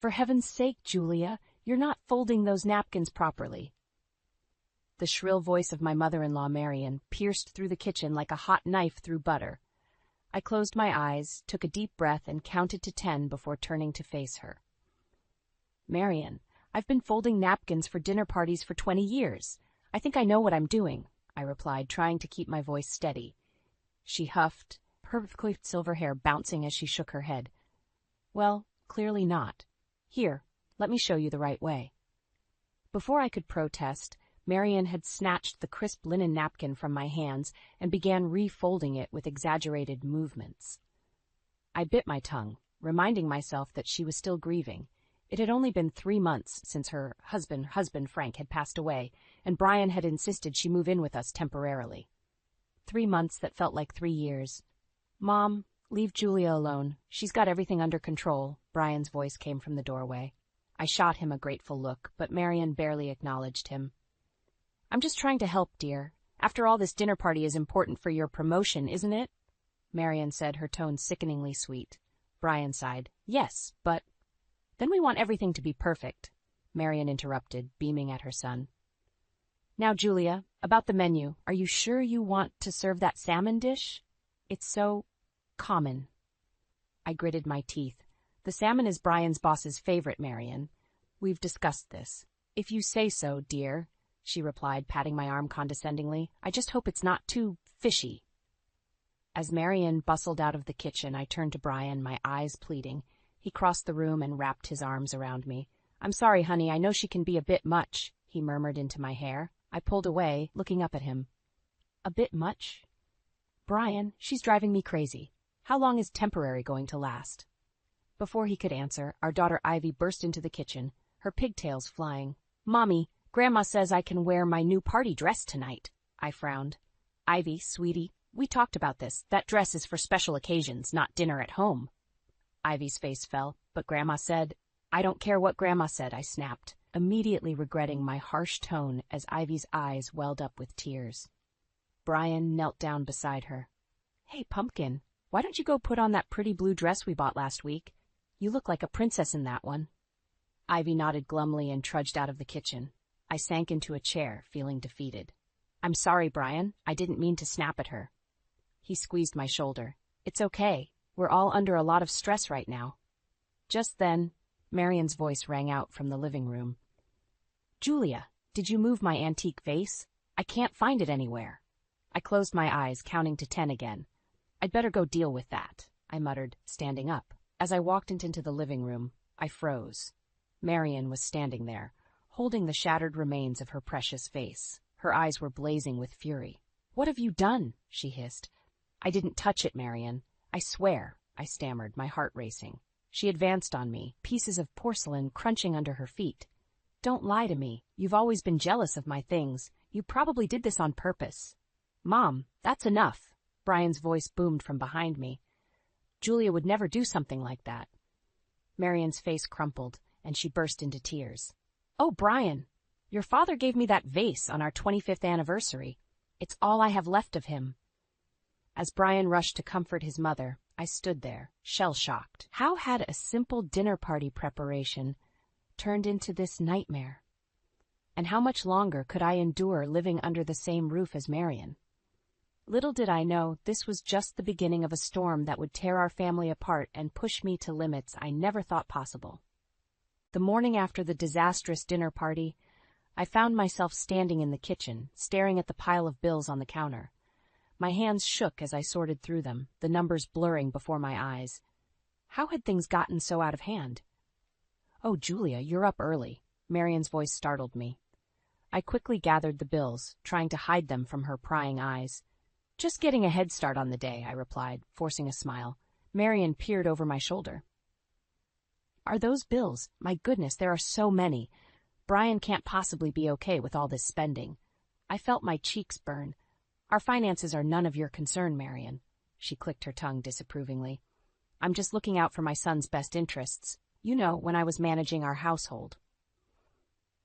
For heaven's sake, Julia, you're not folding those napkins properly. The shrill voice of my mother-in-law, Marian, pierced through the kitchen like a hot knife through butter. I closed my eyes, took a deep breath, and counted to 10 before turning to face her. Marian, I've been folding napkins for dinner parties for 20 years. I think I know what I'm doing, I replied, trying to keep my voice steady. She huffed, her clipped silver hair bouncing as she shook her head. Well, clearly not. Here, let me show you the right way. Before I could protest, Marian had snatched the crisp linen napkin from my hands and began refolding it with exaggerated movements. I bit my tongue, reminding myself that she was still grieving. It had only been 3 months since her husband Frank had passed away, and Brian had insisted she move in with us temporarily. 3 months that felt like 3 years. Mom, leave Julia alone. She's got everything under control, Brian's voice came from the doorway. I shot him a grateful look, but Marian barely acknowledged him. I'm just trying to help, dear. After all, this dinner party is important for your promotion, isn't it? Marian said, her tone sickeningly sweet. Brian sighed. Yes, but... Then we want everything to be perfect, Marian interrupted, beaming at her son. Now, Julia, about the menu, are you sure you want to serve that salmon dish? It's so... common. I gritted my teeth. The salmon is Brian's boss's favorite, Marian. We've discussed this. If you say so, dear, she replied, patting my arm condescendingly. I just hope it's not too fishy. As Marian bustled out of the kitchen, I turned to Brian, my eyes pleading. He crossed the room and wrapped his arms around me. I'm sorry, honey, I know she can be a bit much, he murmured into my hair. I pulled away, looking up at him. A bit much? Brian, she's driving me crazy. How long is temporary going to last? Before he could answer, our daughter Ivy burst into the kitchen, her pigtails flying. Mommy, Grandma says I can wear my new party dress tonight. I frowned. Ivy, sweetie, we talked about this. That dress is for special occasions, not dinner at home. Ivy's face fell, but Grandma said, I don't care what Grandma said, I snapped, immediately regretting my harsh tone as Ivy's eyes welled up with tears. Brian knelt down beside her. Hey, Pumpkin, why don't you go put on that pretty blue dress we bought last week? You look like a princess in that one. Ivy nodded glumly and trudged out of the kitchen. I sank into a chair, feeling defeated. I'm sorry, Brian. I didn't mean to snap at her. He squeezed my shoulder. It's okay. We're all under a lot of stress right now. Just then, Marian's voice rang out from the living room. Julia, did you move my antique vase? I can't find it anywhere. I closed my eyes, counting to 10 again. I'd better go deal with that, I muttered, standing up. As I walked into the living room, I froze. Marian was standing there, holding the shattered remains of her precious vase. Her eyes were blazing with fury. What have you done? She hissed. I didn't touch it, Marian. I swear, I stammered, my heart racing. She advanced on me, pieces of porcelain crunching under her feet. Don't lie to me. You've always been jealous of my things. You probably did this on purpose. Mom, that's enough. Brian's voice boomed from behind me. Julia would never do something like that. Marian's face crumpled, and she burst into tears. Oh, Brian, your father gave me that vase on our 25th anniversary. It's all I have left of him. As Brian rushed to comfort his mother, I stood there, shell-shocked. How had a simple dinner party preparation turned into this nightmare? And how much longer could I endure living under the same roof as Marian? Little did I know this was just the beginning of a storm that would tear our family apart and push me to limits I never thought possible. The morning after the disastrous dinner party, I found myself standing in the kitchen, staring at the pile of bills on the counter. My hands shook as I sorted through them, the numbers blurring before my eyes. How had things gotten so out of hand? Oh, Julia, you're up early. Marian's voice startled me. I quickly gathered the bills, trying to hide them from her prying eyes. Just getting a head start on the day, I replied, forcing a smile. Marian peered over my shoulder. Are those bills? My goodness, there are so many. Brian can't possibly be okay with all this spending. I felt my cheeks burn. Our finances are none of your concern, Marian. She clicked her tongue disapprovingly. I'm just looking out for my son's best interests. You know, when I was managing our household.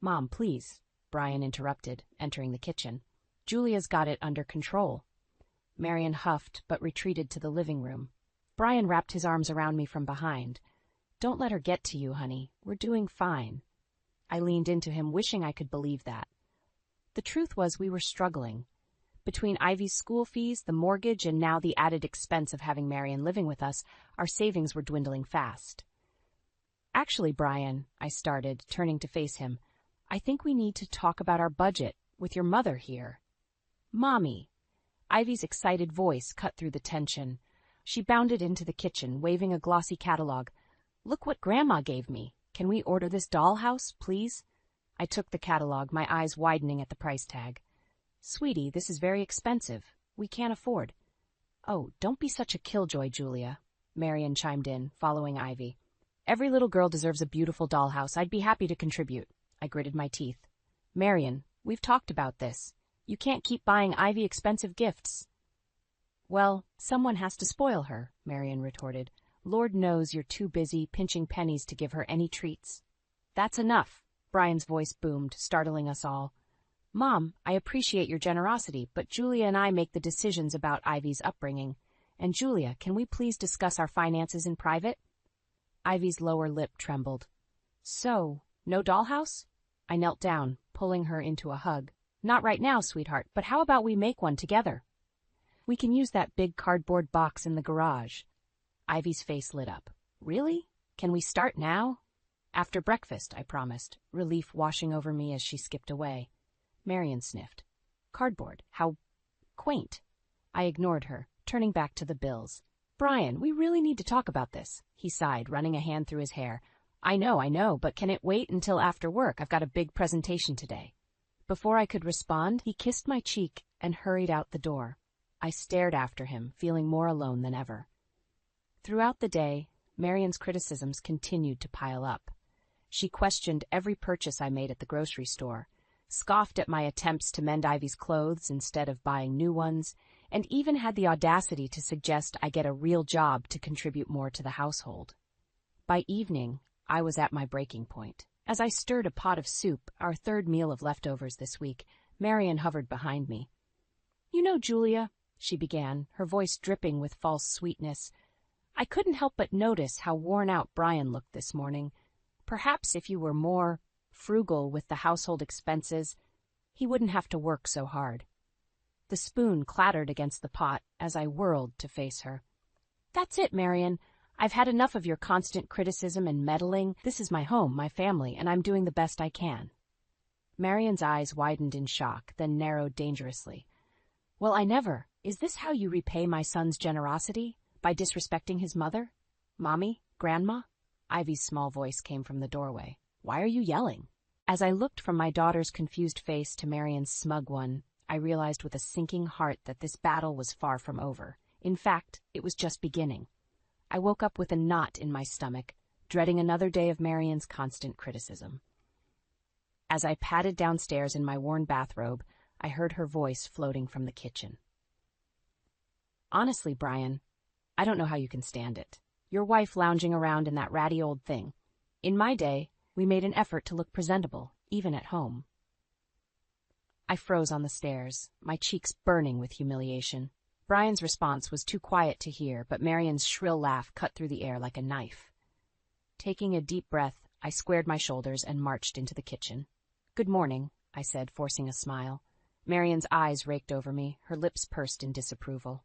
Mom, please, Brian interrupted, entering the kitchen. Julia's got it under control. Marian huffed, but retreated to the living room. Brian wrapped his arms around me from behind. Don't let her get to you, honey. We're doing fine. I leaned into him, wishing I could believe that. The truth was we were struggling. Between Ivy's school fees, the mortgage, and now the added expense of having Marion living with us, our savings were dwindling fast. Actually, Brian, I started, turning to face him, I think we need to talk about our budget with your mother here. Mommy. Ivy's excited voice cut through the tension. She bounded into the kitchen, waving a glossy catalog. Look what Grandma gave me. Can we order this dollhouse, please? I took the catalog, my eyes widening at the price tag. Sweetie, this is very expensive. We can't afford. Oh, don't be such a killjoy, Julia, Marion chimed in, following Ivy. Every little girl deserves a beautiful dollhouse. I'd be happy to contribute. I gritted my teeth. Marion, we've talked about this. You can't keep buying Ivy expensive gifts. Well, someone has to spoil her, Marion retorted. Lord knows you're too busy pinching pennies to give her any treats. That's enough, Brian's voice boomed, startling us all. Mom, I appreciate your generosity, but Julia and I make the decisions about Ivy's upbringing. And Julia, can we please discuss our finances in private? Ivy's lower lip trembled. So, no dollhouse? I knelt down, pulling her into a hug. Not right now, sweetheart, but how about we make one together? We can use that big cardboard box in the garage. Ivy's face lit up. Really? Can we start now? After breakfast, I promised, relief washing over me as she skipped away. Marion sniffed. Cardboard, how quaint. I ignored her, turning back to the bills. Brian, we really need to talk about this, he sighed, running a hand through his hair. I know, but can it wait until after work? I've got a big presentation today. Before I could respond, he kissed my cheek and hurried out the door. I stared after him, feeling more alone than ever. Throughout the day, Marion's criticisms continued to pile up. She questioned every purchase I made at the grocery store, scoffed at my attempts to mend Ivy's clothes instead of buying new ones, and even had the audacity to suggest I get a real job to contribute more to the household. By evening, I was at my breaking point. As I stirred a pot of soup, our third meal of leftovers this week, Marion hovered behind me. You know, Julia, she began, her voice dripping with false sweetness, I couldn't help but notice how worn out Brian looked this morning. Perhaps if you were more frugal with the household expenses, he wouldn't have to work so hard. The spoon clattered against the pot as I whirled to face her. That's it, Marion. I've had enough of your constant criticism and meddling. This is my home, my family, and I'm doing the best I can. Marion's eyes widened in shock, then narrowed dangerously. Well, I never. Is this how you repay my son's generosity? By disrespecting his mother? Mommy? Grandma? Ivy's small voice came from the doorway. Why are you yelling? As I looked from my daughter's confused face to Marion's smug one, I realized with a sinking heart that this battle was far from over. In fact, it was just beginning. I woke up with a knot in my stomach, dreading another day of Marion's constant criticism. As I padded downstairs in my worn bathrobe, I heard her voice floating from the kitchen. Honestly, Brian, I don't know how you can stand it. Your wife lounging around in that ratty old thing. In my day, we made an effort to look presentable, even at home. I froze on the stairs, my cheeks burning with humiliation. Brian's response was too quiet to hear, but Marion's shrill laugh cut through the air like a knife. Taking a deep breath, I squared my shoulders and marched into the kitchen. Good morning, I said, forcing a smile. Marion's eyes raked over me, her lips pursed in disapproval.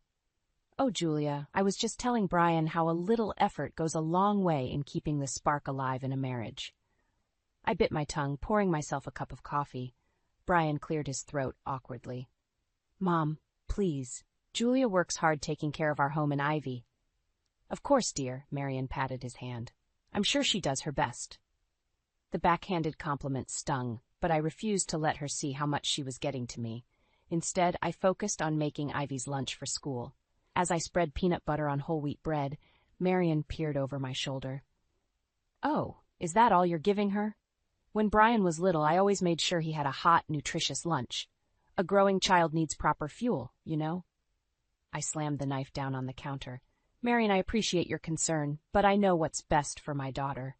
Oh, Julia, I was just telling Brian how a little effort goes a long way in keeping the spark alive in a marriage. I bit my tongue, pouring myself a cup of coffee. Brian cleared his throat awkwardly. Mom, please. Julia works hard taking care of our home and Ivy. Of course, dear, Marion patted his hand. I'm sure she does her best. The backhanded compliment stung, but I refused to let her see how much she was getting to me. Instead, I focused on making Ivy's lunch for school. As I spread peanut butter on whole wheat bread, Marion peered over my shoulder. Oh, is that all you're giving her? When Brian was little, I always made sure he had a hot, nutritious lunch. A growing child needs proper fuel, you know? I slammed the knife down on the counter. Marion, I appreciate your concern, but I know what's best for my daughter.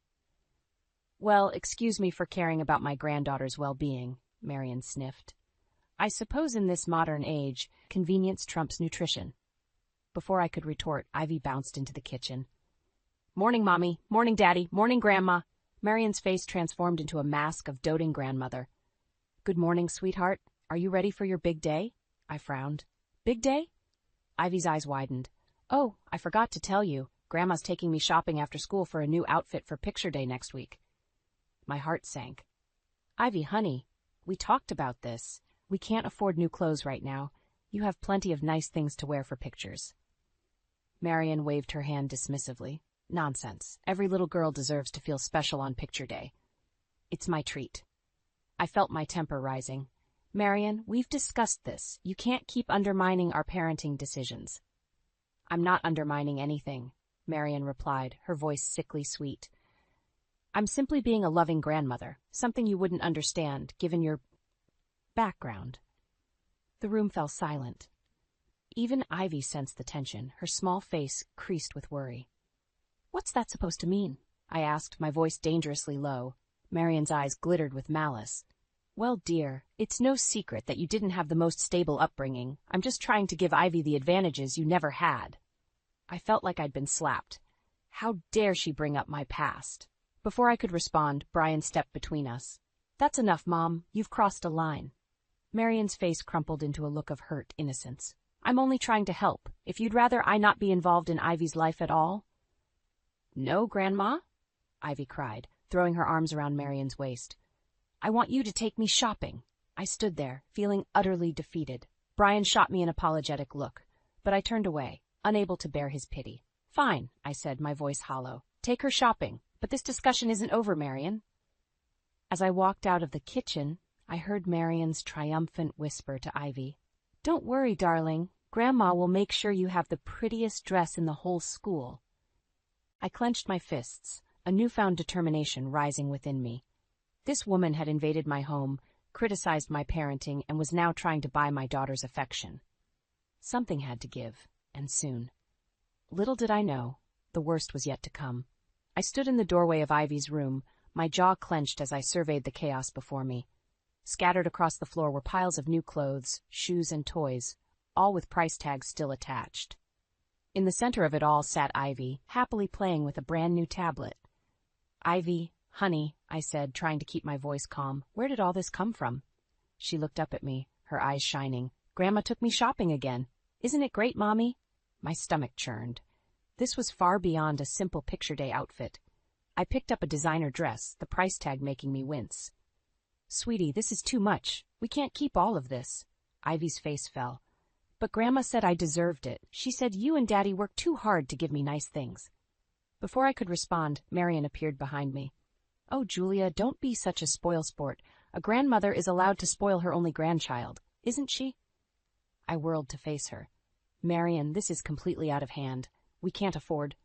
Well, excuse me for caring about my granddaughter's well-being, Marion sniffed. I suppose in this modern age, convenience trumps nutrition. Before I could retort, Ivy bounced into the kitchen. Morning, Mommy. Morning, Daddy. Morning, Grandma. Marion's face transformed into a mask of doting grandmother. Good morning, sweetheart. Are you ready for your big day? I frowned. Big day? Ivy's eyes widened. Oh, I forgot to tell you. Grandma's taking me shopping after school for a new outfit for picture day next week. My heart sank. Ivy, honey, we talked about this. We can't afford new clothes right now. You have plenty of nice things to wear for pictures. Marion waved her hand dismissively. Nonsense. Every little girl deserves to feel special on picture day. It's my treat. I felt my temper rising. Marion, we've discussed this. You can't keep undermining our parenting decisions. I'm not undermining anything, Marion replied, her voice sickly sweet. I'm simply being a loving grandmother, something you wouldn't understand, given your background. The room fell silent. Even Ivy sensed the tension, her small face creased with worry. What's that supposed to mean? I asked, my voice dangerously low. Marion's eyes glittered with malice. Well, dear, it's no secret that you didn't have the most stable upbringing. I'm just trying to give Ivy the advantages you never had. I felt like I'd been slapped. How dare she bring up my past? Before I could respond, Brian stepped between us. That's enough, Mom. You've crossed a line. Marion's face crumpled into a look of hurt innocence. I'm only trying to help. If you'd rather I not be involved in Ivy's life at all. No, Grandma, Ivy cried, throwing her arms around Marion's waist. I want you to take me shopping. I stood there, feeling utterly defeated. Brian shot me an apologetic look, but I turned away, unable to bear his pity. Fine, I said, my voice hollow. Take her shopping, but this discussion isn't over, Marion. As I walked out of the kitchen, I heard Marion's triumphant whisper to Ivy. Don't worry, darling. Grandma will make sure you have the prettiest dress in the whole school. I clenched my fists, a newfound determination rising within me. This woman had invaded my home, criticized my parenting, and was now trying to buy my daughter's affection. Something had to give, and soon. Little did I know, the worst was yet to come. I stood in the doorway of Ivy's room, my jaw clenched as I surveyed the chaos before me. Scattered across the floor were piles of new clothes, shoes, and toys, all with price tags still attached. In the center of it all sat Ivy, happily playing with a brand-new tablet. Ivy, honey, I said, trying to keep my voice calm, where did all this come from? She looked up at me, her eyes shining. Grandma took me shopping again. Isn't it great, Mommy? My stomach churned. This was far beyond a simple picture day outfit. I picked up a designer dress, the price tag making me wince. Sweetie, this is too much. We can't keep all of this. Ivy's face fell. But Grandma said I deserved it. She said you and Daddy worked too hard to give me nice things. Before I could respond, Marion appeared behind me. Oh, Julia, don't be such a spoilsport. A grandmother is allowed to spoil her only grandchild, isn't she? I whirled to face her. Marion, this is completely out of hand. We can't afford.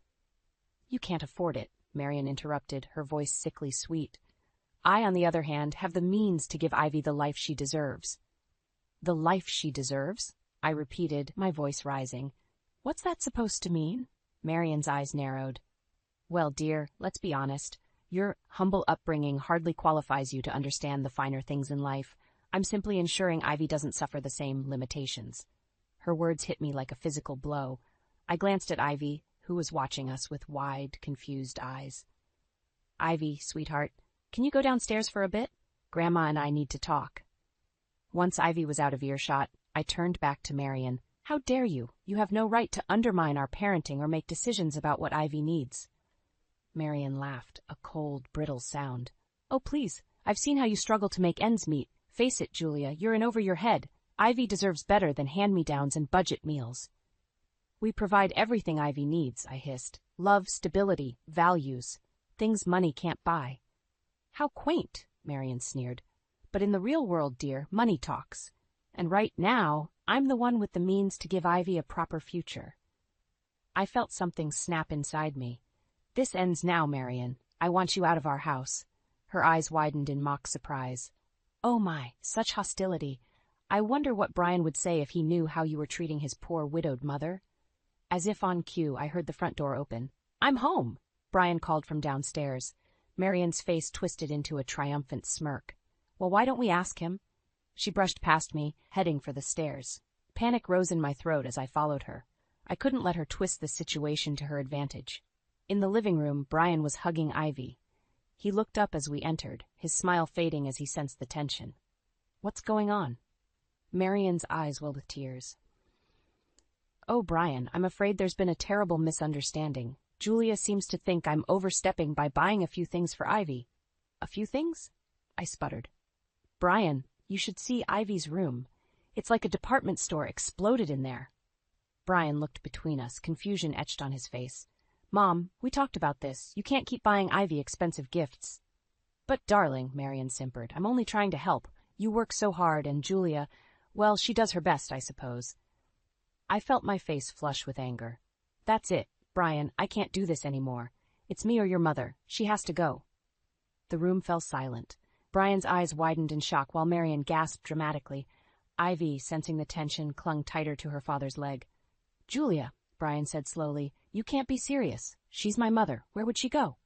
You can't afford it, Marion interrupted, her voice sickly sweet. I, on the other hand, have the means to give Ivy the life she deserves. The life she deserves? I repeated, my voice rising. What's that supposed to mean? Marion's eyes narrowed. Well, dear, let's be honest. Your humble upbringing hardly qualifies you to understand the finer things in life. I'm simply ensuring Ivy doesn't suffer the same limitations. Her words hit me like a physical blow. I glanced at Ivy, who was watching us with wide, confused eyes. Ivy, sweetheart, can you go downstairs for a bit? Grandma and I need to talk. Once Ivy was out of earshot, I turned back to Marion. How dare you? You have no right to undermine our parenting or make decisions about what Ivy needs. Marion laughed, a cold, brittle sound. Oh, please, I've seen how you struggle to make ends meet. Face it, Julia, you're in over your head. Ivy deserves better than hand-me-downs and budget meals. We provide everything Ivy needs, I hissed. Love, stability, values. Things money can't buy. How quaint, Marion sneered. But in the real world, dear, money talks. And right now, I'm the one with the means to give Ivy a proper future. I felt something snap inside me. This ends now, Marion. I want you out of our house. Her eyes widened in mock surprise. Oh my, such hostility. I wonder what Brian would say if he knew how you were treating his poor widowed mother. As if on cue, I heard the front door open. I'm home, Brian called from downstairs. Marion's face twisted into a triumphant smirk. Well, why don't we ask him? She brushed past me, heading for the stairs. Panic rose in my throat as I followed her. I couldn't let her twist the situation to her advantage. In the living room, Brian was hugging Ivy. He looked up as we entered, his smile fading as he sensed the tension. "What's going on?" Marian's eyes welled with tears. "Oh, Brian, I'm afraid there's been a terrible misunderstanding. Julia seems to think I'm overstepping by buying a few things for Ivy." "A few things?" I sputtered. "Brian, you should see Ivy's room. It's like a department store exploded in there." Brian looked between us, confusion etched on his face. "Mom, we talked about this. You can't keep buying Ivy expensive gifts." "But, darling," Marian simpered, "I'm only trying to help. You work so hard, and Julia, well, she does her best, I suppose." I felt my face flush with anger. "That's it, Brian, I can't do this anymore. It's me or your mother. She has to go." The room fell silent. Brian's eyes widened in shock while Marian gasped dramatically. Ivy, sensing the tension, clung tighter to her father's leg. "Julia," Brian said slowly, "you can't be serious. She's my mother. Where would she go?"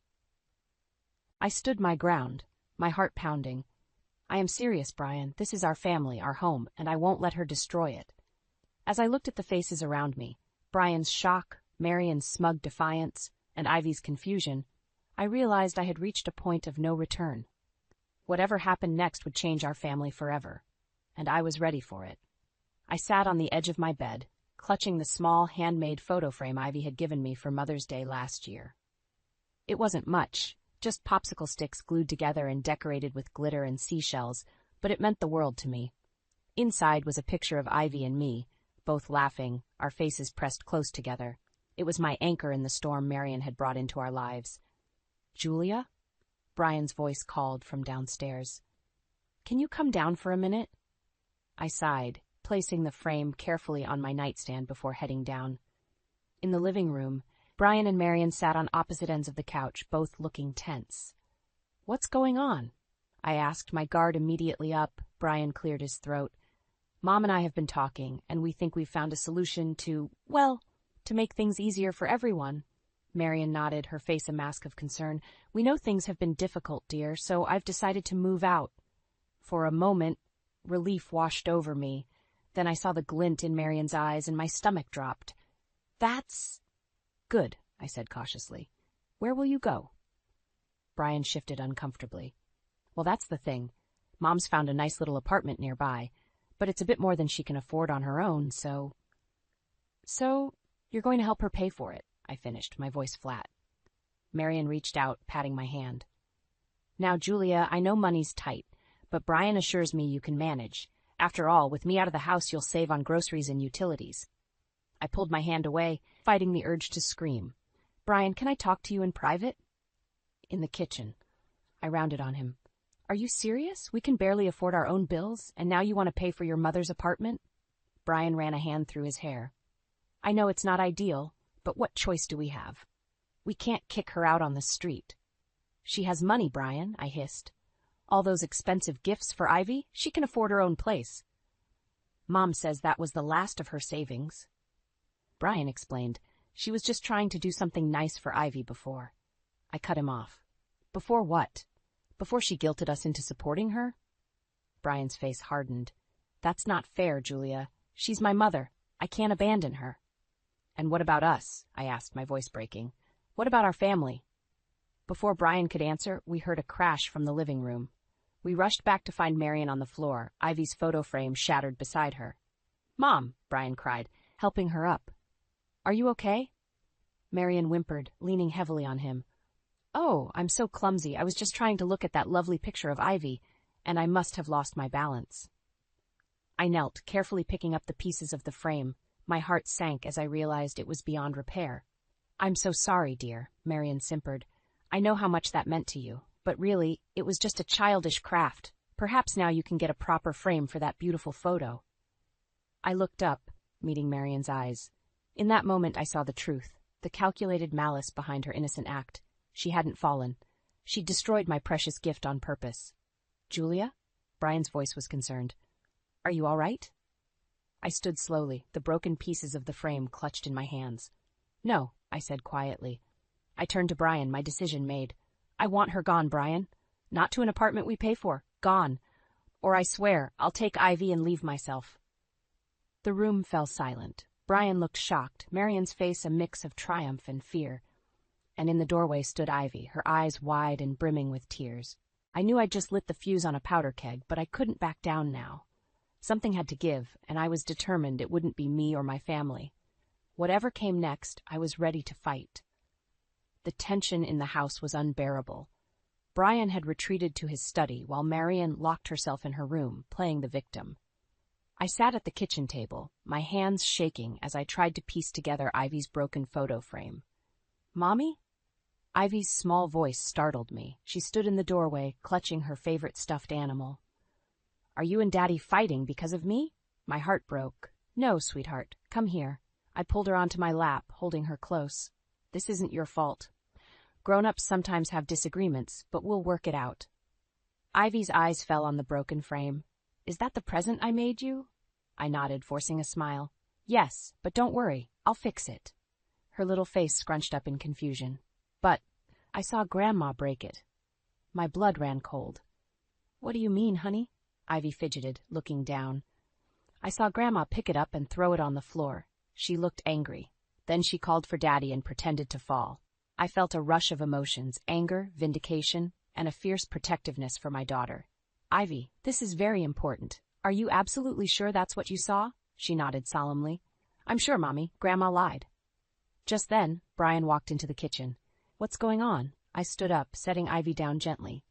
I stood my ground, my heart pounding. "I am serious, Brian. This is our family, our home, and I won't let her destroy it." As I looked at the faces around me, Brian's shock, Marian's smug defiance, and Ivy's confusion, I realized I had reached a point of no return. Whatever happened next would change our family forever, and I was ready for it. I sat on the edge of my bed, clutching the small, handmade photo frame Ivy had given me for Mother's Day last year. It wasn't much, just popsicle sticks glued together and decorated with glitter and seashells, but it meant the world to me. Inside was a picture of Ivy and me, both laughing, our faces pressed close together. It was my anchor in the storm Marian had brought into our lives. "Julia?" Brian's voice called from downstairs. "Can you come down for a minute?" I sighed, placing the frame carefully on my nightstand before heading down. In the living room, Brian and Marian sat on opposite ends of the couch, both looking tense. "What's going on?" I asked, my guard immediately up. Brian cleared his throat. "Mom and I have been talking, and we think we've found a solution to make things easier for everyone." Marian nodded, her face a mask of concern. "We know things have been difficult, dear, so I've decided to move out." For a moment, relief washed over me. Then I saw the glint in Marian's eyes, and my stomach dropped. "That's good," I said cautiously. "Where will you go?" Brian shifted uncomfortably. "Well, that's the thing. Mom's found a nice little apartment nearby, but it's a bit more than she can afford on her own, so..." "So, you're going to help her pay for it," I finished, my voice flat. Marian reached out, patting my hand. "Now, Julia, I know money's tight, but Brian assures me you can manage. After all, with me out of the house, you'll save on groceries and utilities." I pulled my hand away, fighting the urge to scream. "Brian, can I talk to you in private?" "In the kitchen." I rounded on him. "Are you serious? We can barely afford our own bills, and now you want to pay for your mother's apartment?" Brian ran a hand through his hair. "I know it's not ideal, but what choice do we have? We can't kick her out on the street." "She has money, Brian," I hissed. "All those expensive gifts for Ivy, she can afford her own place." "Mom says that was the last of her savings." Brian explained. "She was just trying to do something nice for Ivy before." I cut him off. "Before what? Before she guilted us into supporting her?" Brian's face hardened. "That's not fair, Julia. She's my mother. I can't abandon her." "And what about us?" I asked, my voice breaking. "What about our family?" Before Brian could answer, we heard a crash from the living room. We rushed back to find Marian on the floor, Ivy's photo frame shattered beside her. "Mom!" Brian cried, helping her up. "Are you okay?" Marian whimpered, leaning heavily on him. "Oh, I'm so clumsy. I was just trying to look at that lovely picture of Ivy, and I must have lost my balance." I knelt, carefully picking up the pieces of the frame. My heart sank as I realized it was beyond repair. "I'm so sorry, dear," Marian simpered. "I know how much that meant to you, but really, it was just a childish craft. Perhaps now you can get a proper frame for that beautiful photo." I looked up, meeting Marian's eyes. In that moment I saw the truth, the calculated malice behind her innocent act. She hadn't fallen. She'd destroyed my precious gift on purpose. "Julia?" Brian's voice was concerned. "Are you all right?" I stood slowly, the broken pieces of the frame clutched in my hands. "No," I said quietly. I turned to Brian, my decision made. "I want her gone, Brian. Not to an apartment we pay for. Gone. Or I swear, I'll take Ivy and leave myself." The room fell silent. Brian looked shocked, Marian's face a mix of triumph and fear. and in the doorway stood Ivy, her eyes wide and brimming with tears. I knew I'd just lit the fuse on a powder keg, but I couldn't back down now. Something had to give, and I was determined it wouldn't be me or my family. Whatever came next, I was ready to fight. The tension in the house was unbearable. Brian had retreated to his study while Marion locked herself in her room, playing the victim. I sat at the kitchen table, my hands shaking as I tried to piece together Ivy's broken photo frame. "Mommy?" Ivy's small voice startled me. She stood in the doorway, clutching her favorite stuffed animal. "Are you and Daddy fighting because of me?" My heart broke. "No, sweetheart, come here." I pulled her onto my lap, holding her close. "This isn't your fault. Grown-ups sometimes have disagreements, but we'll work it out." Ivy's eyes fell on the broken frame. "Is that the present I made you?" I nodded, forcing a smile. "Yes, but don't worry, I'll fix it." Her little face scrunched up in confusion. "But I saw Grandma break it." My blood ran cold. "What do you mean, honey?" Ivy fidgeted, looking down. "I saw Grandma pick it up and throw it on the floor. She looked angry. Then she called for Daddy and pretended to fall." I felt a rush of emotions, anger, vindication, and a fierce protectiveness for my daughter. "Ivy, this is very important. Are you absolutely sure that's what you saw?" She nodded solemnly. "I'm sure, Mommy. Grandma lied." Just then, Brian walked into the kitchen. "What's going on?" I stood up, setting Ivy down gently.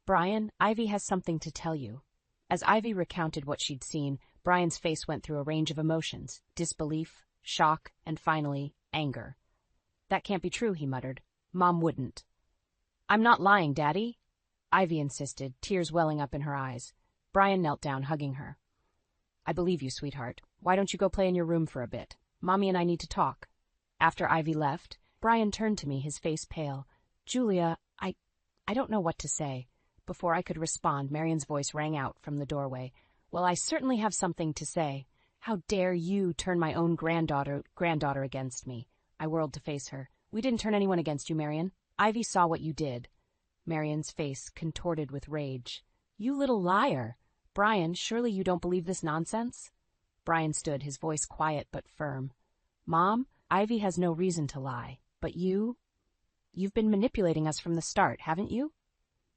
"Brian, Ivy has something to tell you." As Ivy recounted what she'd seen, Brian's face went through a range of emotions: disbelief, shock, and finally, anger. "That can't be true," he muttered. "Mom wouldn't." "I'm not lying, Daddy," Ivy insisted, tears welling up in her eyes. Brian knelt down, hugging her. "I believe you, sweetheart. Why don't you go play in your room for a bit? Mommy and I need to talk." After Ivy left, Brian turned to me, his face pale. "Julia, I don't know what to say." Before I could respond, Marion's voice rang out from the doorway. "Well, I certainly have something to say. How dare you turn my own granddaughter against me?" I whirled to face her. "We didn't turn anyone against you, Marion. Ivy saw what you did." Marion's face contorted with rage. "You little liar! Brian, surely you don't believe this nonsense?" Brian stood, his voice quiet but firm. "Mom, Ivy has no reason to lie. But you've been manipulating us from the start, haven't you?"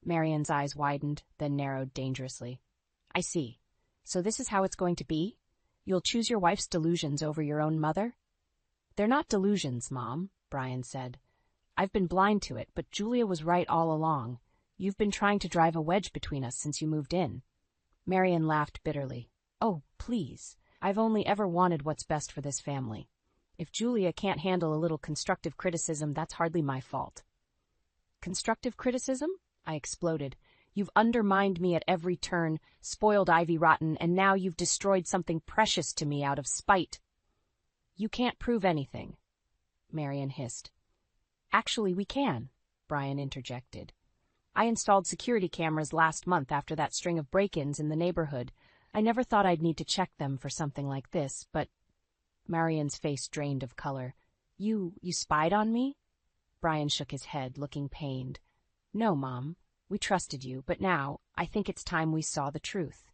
Marion's eyes widened, then narrowed dangerously. "I see. So this is how it's going to be? You'll choose your wife's delusions over your own mother?" "They're not delusions, Mom," Brian said. "I've been blind to it, but Julia was right all along. You've been trying to drive a wedge between us since you moved in." Marion laughed bitterly. "Oh, please. I've only ever wanted what's best for this family. If Julia can't handle a little constructive criticism, that's hardly my fault." "Constructive criticism?" I exploded. "You've undermined me at every turn, spoiled Ivy rotten, and now you've destroyed something precious to me out of spite." "You can't prove anything," Marion hissed. "Actually, we can," Brian interjected. "I installed security cameras last month after that string of break-ins in the neighborhood. I never thought I'd need to check them for something like this, but—" Marion's face drained of color. You spied on me?" Brian shook his head, looking pained. "No, Mom. We trusted you, but now I think it's time we saw the truth."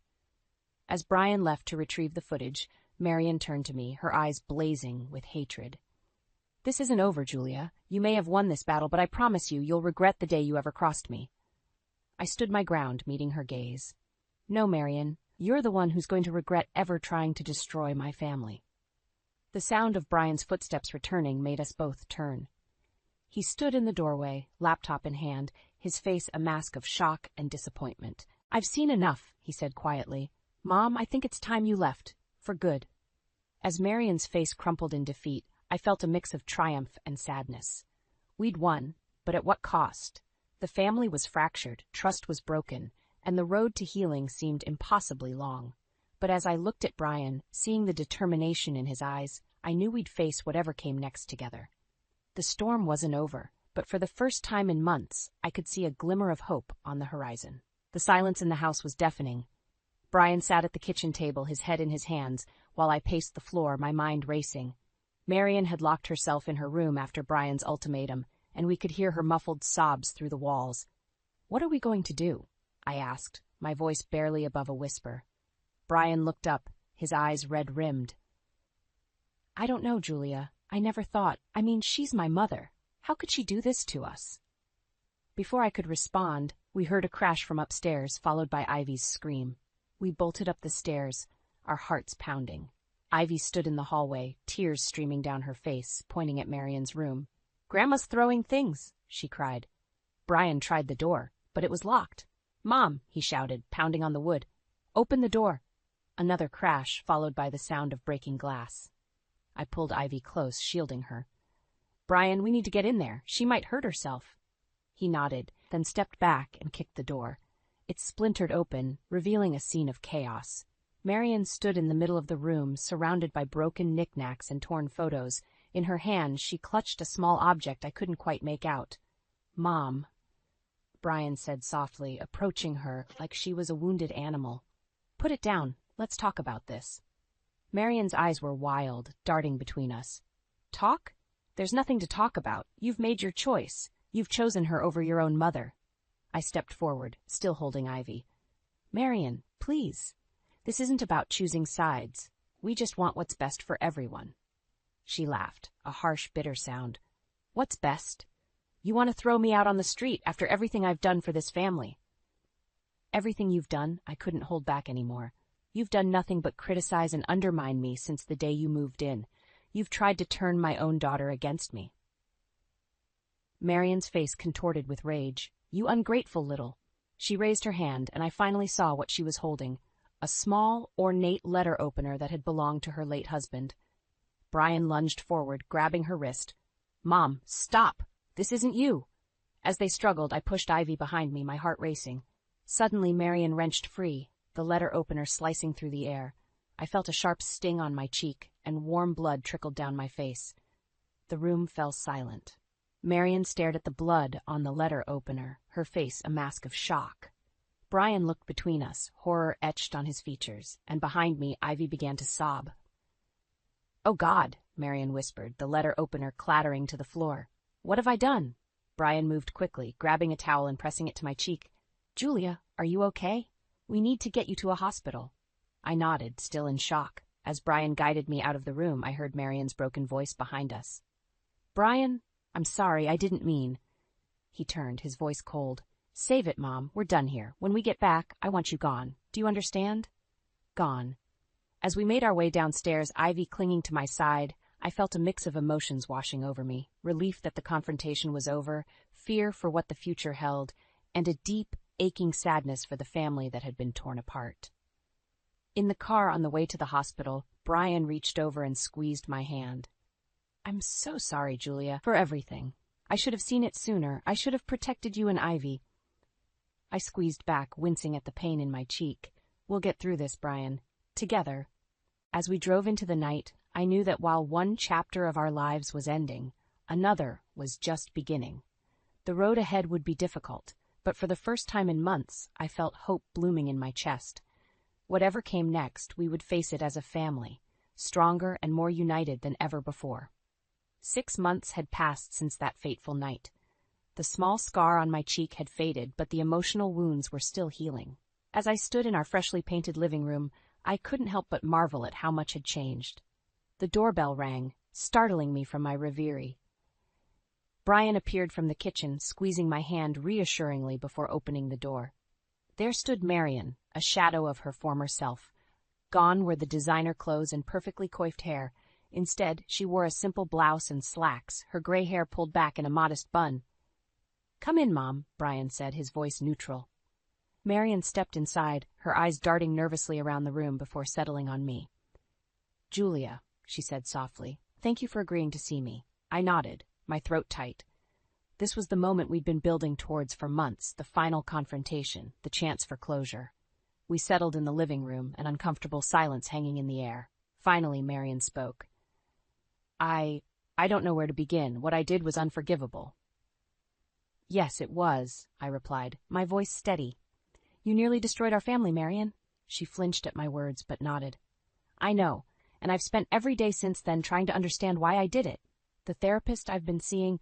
As Brian left to retrieve the footage, Marion turned to me, her eyes blazing with hatred. "This isn't over, Julia. You may have won this battle, but I promise you'll regret the day you ever crossed me." I stood my ground, meeting her gaze. "No, Marion, you're the one who's going to regret ever trying to destroy my family." The sound of Brian's footsteps returning made us both turn. He stood in the doorway, laptop in hand, his face a mask of shock and disappointment. "I've seen enough," he said quietly. "Mom, I think it's time you left. For good." As Marion's face crumpled in defeat, I felt a mix of triumph and sadness. We'd won, but at what cost? The family was fractured, trust was broken, and the road to healing seemed impossibly long. But as I looked at Brian, seeing the determination in his eyes, I knew we'd face whatever came next together. The storm wasn't over, but for the first time in months, I could see a glimmer of hope on the horizon. The silence in the house was deafening. Brian sat at the kitchen table, his head in his hands, while I paced the floor, my mind racing. Marion had locked herself in her room after Brian's ultimatum, and we could hear her muffled sobs through the walls. "What are we going to do?" I asked, my voice barely above a whisper. Brian looked up, his eyes red-rimmed. "I don't know, Julia. I never thought. She's my mother. How could she do this to us? Before I could respond, we heard a crash from upstairs, followed by Ivy's scream. We bolted up the stairs, our hearts pounding. Ivy stood in the hallway, tears streaming down her face, pointing at Marion's room. "Grandma's throwing things," she cried. Brian tried the door, but it was locked. "Mom," he shouted, pounding on the wood. "Open the door." Another crash, followed by the sound of breaking glass. I pulled Ivy close, shielding her. "Brian, we need to get in there. She might hurt herself." He nodded, then stepped back and kicked the door. It splintered open, revealing a scene of chaos. Marion stood in the middle of the room, surrounded by broken knickknacks and torn photos. In her hand, she clutched a small object I couldn't quite make out. "Mom," Brian said softly, approaching her like she was a wounded animal. "Put it down. Let's talk about this." Marion's eyes were wild, darting between us. "Talk? There's nothing to talk about. You've made your choice. You've chosen her over your own mother." I stepped forward, still holding Ivy. "Marion, please. This isn't about choosing sides. We just want what's best for everyone." She laughed, a harsh, bitter sound. "What's best? You want to throw me out on the street after everything I've done for this family." "Everything you've done, I couldn't hold back anymore. You've done nothing but criticize and undermine me since the day you moved in. You've tried to turn my own daughter against me." Marion's face contorted with rage. "You ungrateful little." She raised her hand, and I finally saw what she was holding. A small, ornate letter opener that had belonged to her late husband. Brian lunged forward, grabbing her wrist. "Mom, stop! This isn't you!" As they struggled, I pushed Ivy behind me, my heart racing. Suddenly, Marion wrenched free, the letter opener slicing through the air. I felt a sharp sting on my cheek, and warm blood trickled down my face. The room fell silent. Marion stared at the blood on the letter opener, her face a mask of shock. Brian looked between us, horror etched on his features, and behind me, Ivy began to sob. "Oh, God," Marion whispered, the letter opener clattering to the floor. "What have I done?" Brian moved quickly, grabbing a towel and pressing it to my cheek. "Julia, are you okay? We need to get you to a hospital." I nodded, still in shock. As Brian guided me out of the room, I heard Marion's broken voice behind us. "Brian, I'm sorry, I didn't mean." He turned, his voice cold. "Save it, Mom. We're done here. When we get back, I want you gone. Do you understand?" Gone. As we made our way downstairs, Ivy clinging to my side, I felt a mix of emotions washing over me. Relief that the confrontation was over, fear for what the future held, and a deep, aching sadness for the family that had been torn apart. In the car on the way to the hospital, Brian reached over and squeezed my hand. "I'm so sorry, Julia, for everything. I should have seen it sooner. I should have protected you and Ivy." I squeezed back, wincing at the pain in my cheek. "We'll get through this, Brian. Together." As we drove into the night, I knew that while one chapter of our lives was ending, another was just beginning. The road ahead would be difficult, but for the first time in months, I felt hope blooming in my chest. Whatever came next, we would face it as a family, stronger and more united than ever before. 6 months had passed since that fateful night. The small scar on my cheek had faded, but the emotional wounds were still healing. As I stood in our freshly painted living room, I couldn't help but marvel at how much had changed. The doorbell rang, startling me from my reverie. Brian appeared from the kitchen, squeezing my hand reassuringly before opening the door. There stood Marion, a shadow of her former self. Gone were the designer clothes and perfectly coiffed hair. Instead, she wore a simple blouse and slacks, her gray hair pulled back in a modest bun. "Come in, Mom," Brian said, his voice neutral. Marion stepped inside, her eyes darting nervously around the room before settling on me. "Julia," she said softly, "thank you for agreeing to see me." I nodded, my throat tight. This was the moment we'd been building towards for months, the final confrontation, the chance for closure. We settled in the living room, an uncomfortable silence hanging in the air. Finally, Marion spoke. I don't know where to begin. What I did was unforgivable." "Yes, it was," I replied, my voice steady. "You nearly destroyed our family, Marion." She flinched at my words, but nodded. "I know, and I've spent every day since then trying to understand why I did it. The therapist I've been seeing,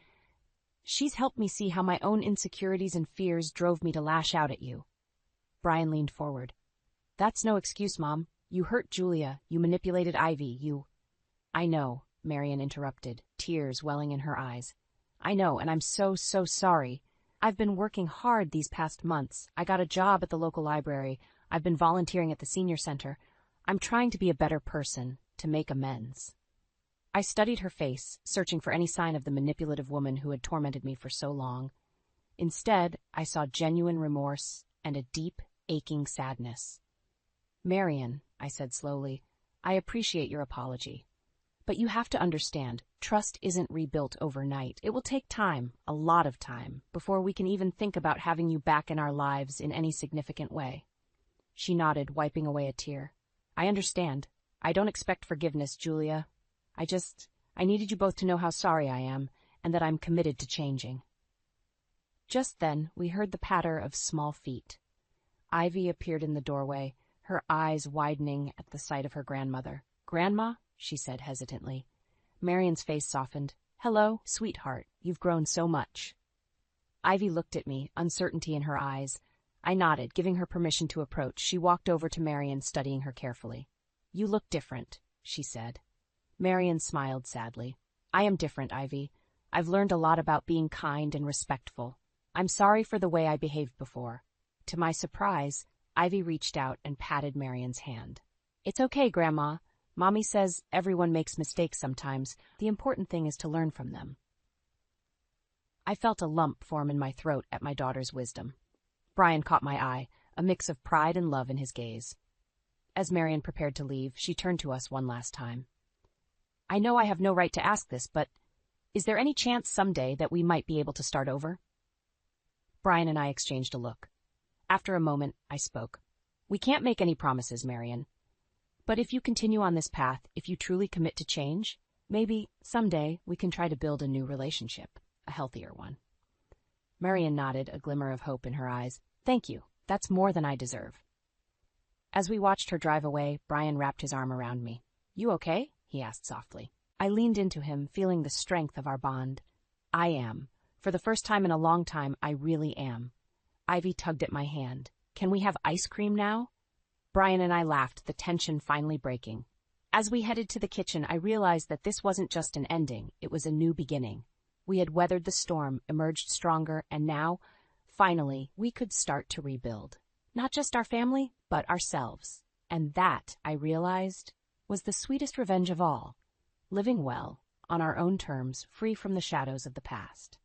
she's helped me see how my own insecurities and fears drove me to lash out at you." Brian leaned forward. "That's no excuse, Mom. You hurt Julia. You manipulated Ivy. You—" "I know," Marion interrupted, tears welling in her eyes. I know, and I'm so sorry. I've been working hard these past months. I got a job at the local library. I've been volunteering at the senior center. I'm trying to be a better person, to make amends. I studied her face, searching for any sign of the manipulative woman who had tormented me for so long. Instead, I saw genuine remorse and a deep, aching sadness. Marion, I said slowly, I appreciate your apology. But you have to understand, trust isn't rebuilt overnight. It will take time, a lot of time, before we can even think about having you back in our lives in any significant way. She nodded, wiping away a tear. I understand. I don't expect forgiveness, Julia. I needed you both to know how sorry I am, and that I'm committed to changing. Just then, we heard the patter of small feet. Ivy appeared in the doorway, her eyes widening at the sight of her grandmother. Grandma? She said hesitantly. Marion's face softened. Hello, sweetheart, you've grown so much. Ivy looked at me, uncertainty in her eyes. I nodded, giving her permission to approach. She walked over to Marion, studying her carefully. You look different, she said. Marion smiled sadly. I am different, Ivy. I've learned a lot about being kind and respectful. I'm sorry for the way I behaved before. To my surprise, Ivy reached out and patted Marion's hand. It's okay, Grandma. Mommy says everyone makes mistakes sometimes. The important thing is to learn from them. I felt a lump form in my throat at my daughter's wisdom. Brian caught my eye, a mix of pride and love in his gaze. As Marion prepared to leave, she turned to us one last time. I know I have no right to ask this, but is there any chance someday that we might be able to start over? Brian and I exchanged a look. After a moment, I spoke. We can't make any promises, Marion. But if you continue on this path, if you truly commit to change, maybe, someday, we can try to build a new relationship, a healthier one. Marion nodded, a glimmer of hope in her eyes. Thank you. That's more than I deserve. As we watched her drive away, Brian wrapped his arm around me. You okay? He asked softly. I leaned into him, feeling the strength of our bond. I am. For the first time in a long time, I really am. Ivy tugged at my hand. Can we have ice cream now? Brian and I laughed, the tension finally breaking. As we headed to the kitchen, I realized that this wasn't just an ending, it was a new beginning. We had weathered the storm, emerged stronger, and now, finally, we could start to rebuild. Not just our family, but ourselves. And that, I realized, was the sweetest revenge of all. Living well, on our own terms, free from the shadows of the past.